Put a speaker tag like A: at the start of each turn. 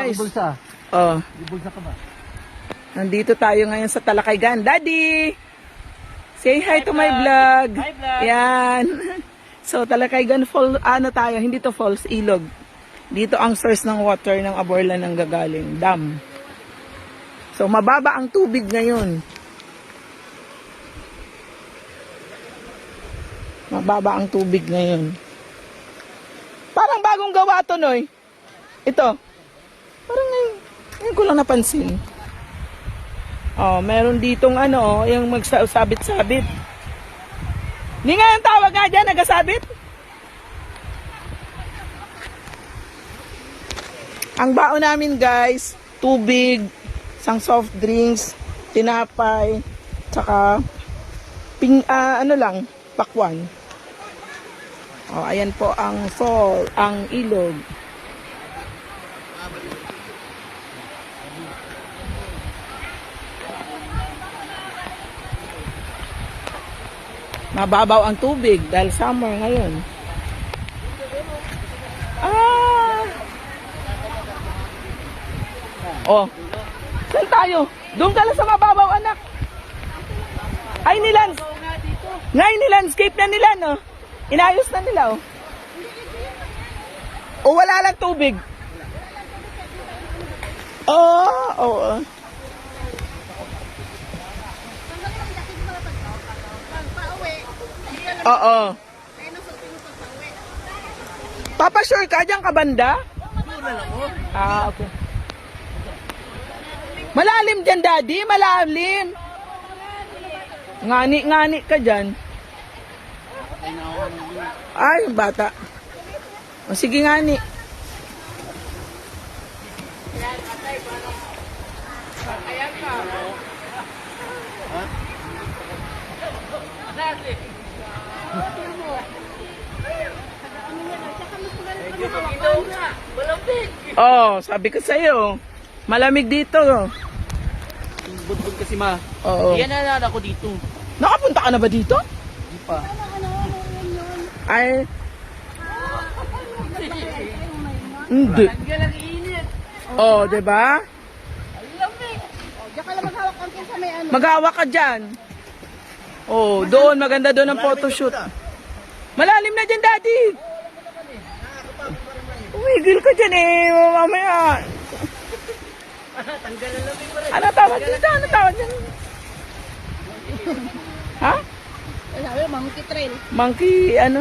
A: guys.
B: Bulsa.
A: Oh,
B: Bulsa ka ba?
A: nandito tayo ngayon sa Talakaygan. Daddy! Say hi to my vlog.
B: Hi, vlog.
A: Yan. So, Talakaygan fall, ano tayo, hindi to falls, ilog. Dito ang source ng water ng Aborlan ng gagaling, dam. So, mababa ang tubig ngayon. Mababa ang tubig ngayon. Parang bagong gawa to, Noy. Ito. Parang ngayon ko lang napansin. Oh, meron ditong ano, yung magsabit-sabit. Hindi nga ang tawag nga dyan, nagasabit. Ang baon namin guys, tubig, isang soft drinks, tinapay, tsaka ano lang, pakwan. Oh, ayan po ang fall, ang ilog. Mababaw ang tubig dahil summer ngayon. Ah! Oh. Saan tayo? Doon ka lang sa mababaw, anak. Ay, nilandscape na nila, no? Inayos na nila, oh. O wala lang tubig. Oh, oo. Oo. Papa, sure ka dyan ka banda? Ah, okay. Malalim dyan, Daddy. Malalim. Ngani ka dyan. Ay, bata. O, sige, ngani. Oh, sabi ko sa'yo. Malamig dito.
B: Budbud kasi ma.
A: Oo.
B: Yan na ako dito.
A: Nakapunta ka na ba dito?
B: Di pa.
A: Ay. Hindi.
B: Ang init.
A: Oh, 'di ba?
C: Diyan ka lang maghawak ang sa may ano.
A: Maghawak ka diyan. Oh, doon maganda doon ang photoshoot. Malalim na diyan, Daddy. Umigil ka diyan eh, mamaya.
B: Tanggal na lamig pa rin.
A: Ano tawag dito? Ano tawag dyan? Ha?
C: Sabi, monkey trail.
A: Monkey, ano?